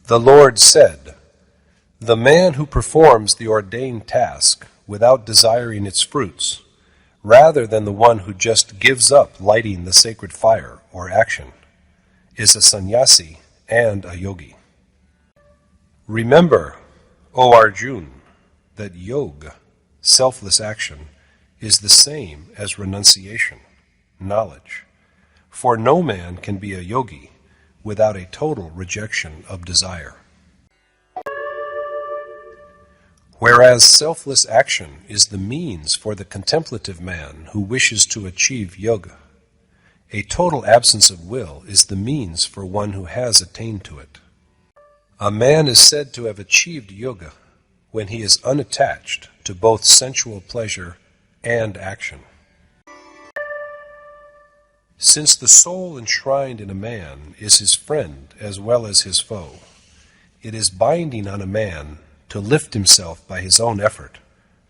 The Lord said, "The man who performs the ordained task without desiring its fruits, rather than the one who just gives up lighting the sacred fire or action, is a sannyasi and a yogi." Remember, O Arjuna, that yoga, selfless action, is the same as renunciation, knowledge. For no man can be a yogi without a total rejection of desire. Whereas selfless action is the means for the contemplative man who wishes to achieve yoga, a total absence of will is the means for one who has attained to it. A man is said to have achieved yoga when he is unattached to both sensual pleasure and action. Since the soul enshrined in a man is his friend as well as his foe, it is binding on a man to lift himself by his own effort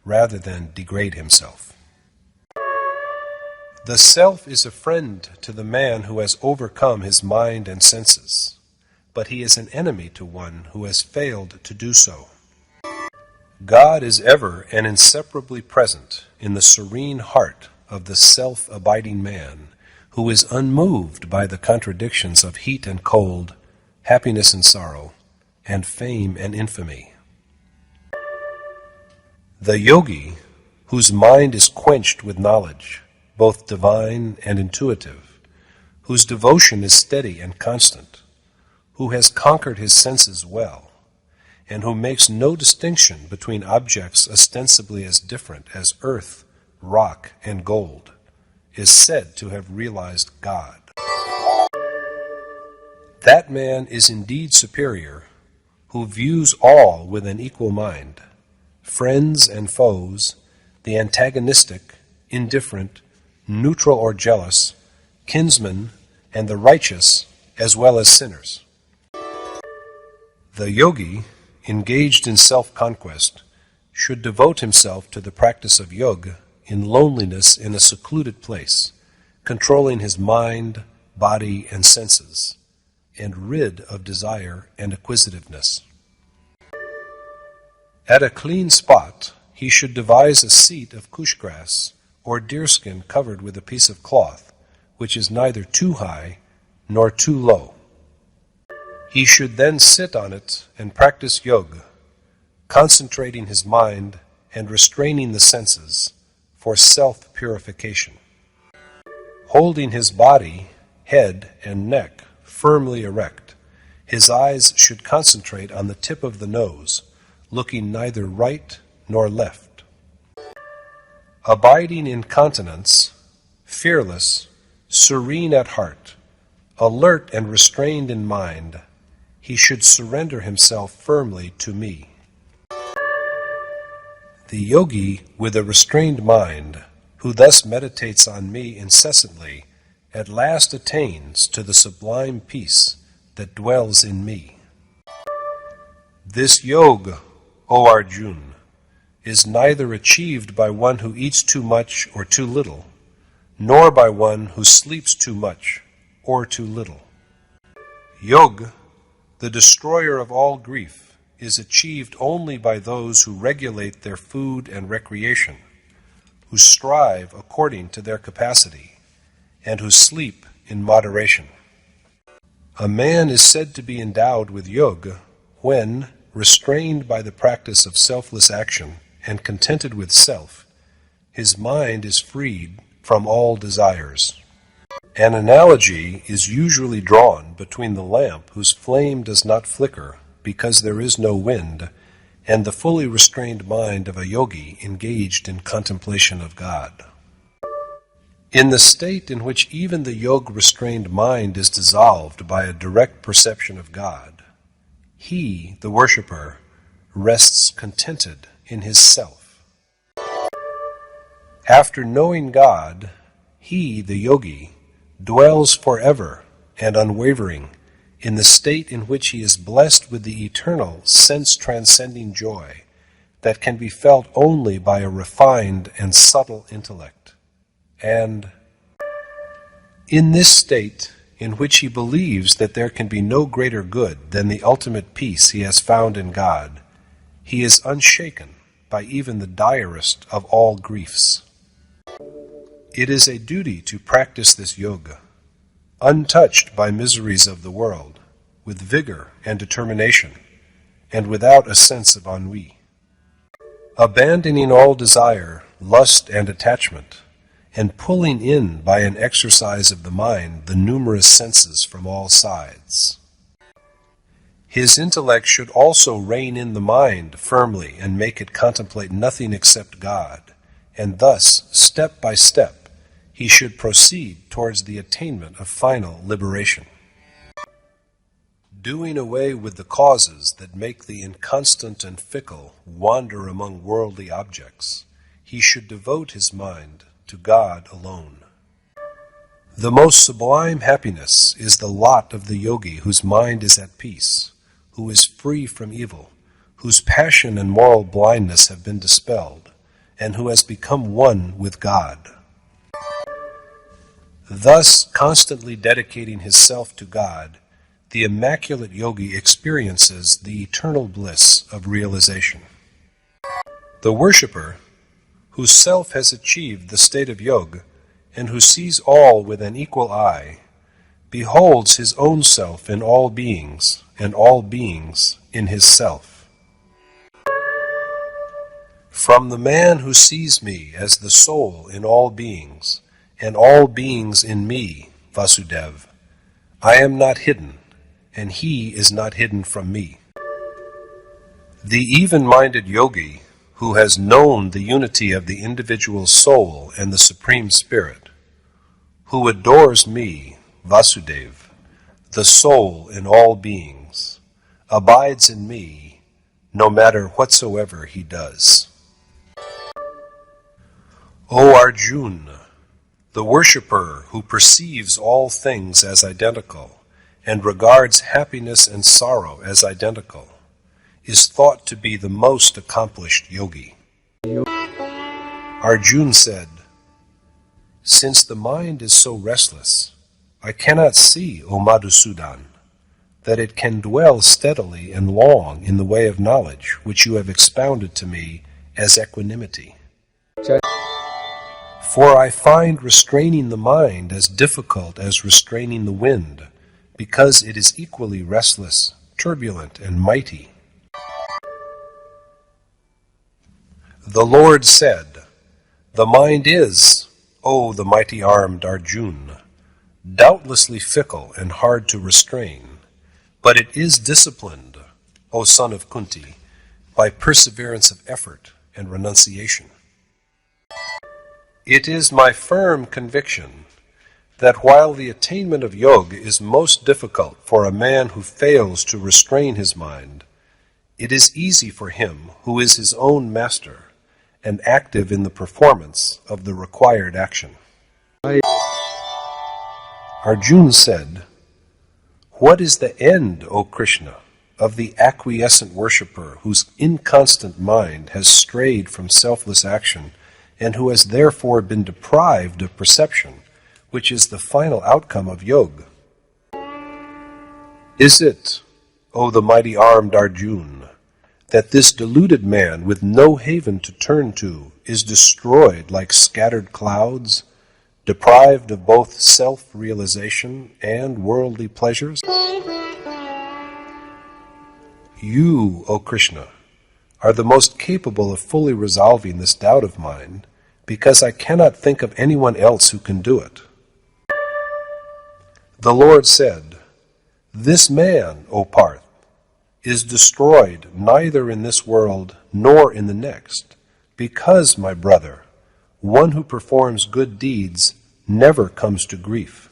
rather than degrade himself. The self is a friend to the man who has overcome his mind and senses, but he is an enemy to one who has failed to do so. God is ever and inseparably present in the serene heart of the self-abiding man who is unmoved by the contradictions of heat and cold, happiness and sorrow, and fame and infamy. The yogi, whose mind is quenched with knowledge, both divine and intuitive, whose devotion is steady and constant, who has conquered his senses well, and who makes no distinction between objects ostensibly as different as earth, rock, and gold, is said to have realized God. That man is indeed superior, who views all with an equal mind, friends and foes, the antagonistic, indifferent, neutral or jealous, kinsmen, and the righteous, as well as sinners. The yogi, engaged in self-conquest, should devote himself to the practice of yoga in loneliness in a secluded place, controlling his mind, body, and senses, and rid of desire and acquisitiveness. At a clean spot, he should devise a seat of kush grass or deerskin covered with a piece of cloth, which is neither too high nor too low. He should then sit on it and practice yoga, concentrating his mind and restraining the senses for self-purification. Holding his body, head, and neck firmly erect, his eyes should concentrate on the tip of the nose, looking neither right nor left. Abiding in continence, fearless, serene at heart, alert and restrained in mind, he should surrender himself firmly to me. The yogi with a restrained mind, who thus meditates on me incessantly, at last attains to the sublime peace that dwells in me. This yoga, O Arjuna, is neither achieved by one who eats too much or too little, nor by one who sleeps too much or too little. Yoga, the destroyer of all grief, is achieved only by those who regulate their food and recreation, who strive according to their capacity, and who sleep in moderation. A man is said to be endowed with yoga when, restrained by the practice of selfless action and contented with self, his mind is freed from all desires. An analogy is usually drawn between the lamp whose flame does not flicker because there is no wind, and the fully restrained mind of a yogi engaged in contemplation of God. In the state in which even the yoga-restrained mind is dissolved by a direct perception of God, he, the worshipper, rests contented in his self. After knowing God, he, the yogi, dwells forever and unwavering in the state in which he is blessed with the eternal, sense-transcending joy that can be felt only by a refined and subtle intellect. And in this state, in which he believes that there can be no greater good than the ultimate peace he has found in God, he is unshaken by even the direst of all griefs. It is a duty to practice this yoga, untouched by miseries of the world, with vigor and determination, and without a sense of ennui. Abandoning all desire, lust, and attachment, and pulling in by an exercise of the mind the numerous senses from all sides. His intellect should also rein in the mind firmly and make it contemplate nothing except God, and thus, step by step, he should proceed towards the attainment of final liberation. Doing away with the causes that make the inconstant and fickle wander among worldly objects, he should devote his mind to God alone. The most sublime happiness is the lot of the yogi whose mind is at peace, who is free from evil, whose passion and moral blindness have been dispelled, and who has become one with God. Thus, constantly dedicating his self to God, the immaculate yogi experiences the eternal bliss of realization. The worshipper, whose self has achieved the state of yoga, and who sees all with an equal eye, beholds his own self in all beings, and all beings in his self. From the man who sees me as the soul in all beings, and all beings in me, Vasudev, I am not hidden, and he is not hidden from me. The even-minded yogi, who has known the unity of the individual soul and the Supreme Spirit, who adores me, Vasudev, the soul in all beings, abides in me, no matter whatsoever he does. O Arjuna, the worshipper who perceives all things as identical and regards happiness and sorrow as identical, is thought to be the most accomplished yogi. Arjuna said, "Since the mind is so restless, I cannot see, O Madhusudan, that it can dwell steadily and long in the way of knowledge which you have expounded to me as equanimity. For I find restraining the mind as difficult as restraining the wind, because it is equally restless, turbulent, and mighty." The Lord said, "The mind is, O the mighty-armed Arjuna, doubtlessly fickle and hard to restrain, but it is disciplined, O son of Kunti, by perseverance of effort and renunciation. It is my firm conviction that while the attainment of yoga is most difficult for a man who fails to restrain his mind, it is easy for him who is his own master and active in the performance of the required action." Arjuna said, "What is the end, O Krishna, of the acquiescent worshipper whose inconstant mind has strayed from selfless action and who has therefore been deprived of perception, which is the final outcome of yoga? Is it, O the mighty-armed Arjuna, that this deluded man with no haven to turn to is destroyed like scattered clouds, deprived of both self-realization and worldly pleasures? You, O Krishna, are the most capable of fully resolving this doubt of mine, because I cannot think of anyone else who can do it." The Lord said, "This man, O Parth, is destroyed neither in this world nor in the next, because, my brother, one who performs good deeds never comes to grief.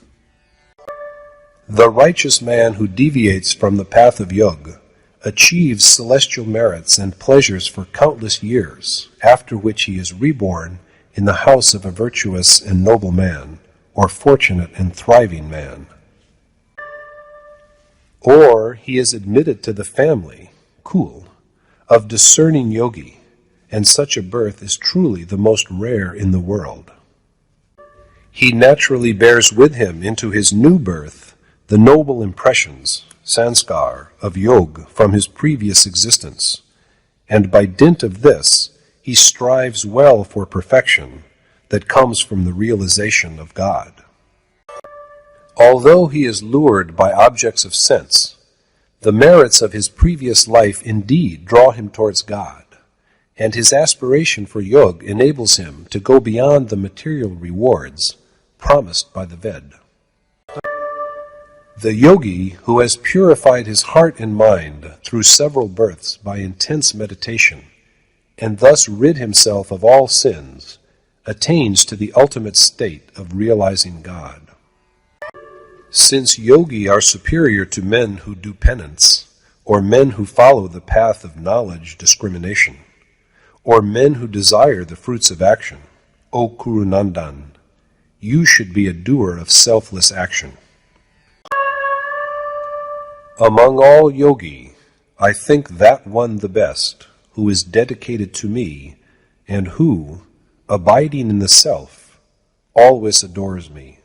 The righteous man who deviates from the path of yoga achieves celestial merits and pleasures for countless years, after which he is reborn in the house of a virtuous and noble man, or fortunate and thriving man. Or he is admitted to the family, kul, of discerning yogi, and such a birth is truly the most rare in the world. He naturally bears with him into his new birth the noble impressions, sanskar, of Yog from his previous existence, and by dint of this he strives well for perfection that comes from the realization of God. Although he is lured by objects of sense, the merits of his previous life indeed draw him towards God, and his aspiration for Yog enables him to go beyond the material rewards promised by the Ved. The yogi who has purified his heart and mind through several births by intense meditation, and thus rid himself of all sins, attains to the ultimate state of realizing God. Since yogi are superior to men who do penance, or men who follow the path of knowledge discrimination, or men who desire the fruits of action, O Kurunandan, you should be a doer of selfless action. Among all yogi, I think that one the best, who is dedicated to me, and who, abiding in the self, always adores me.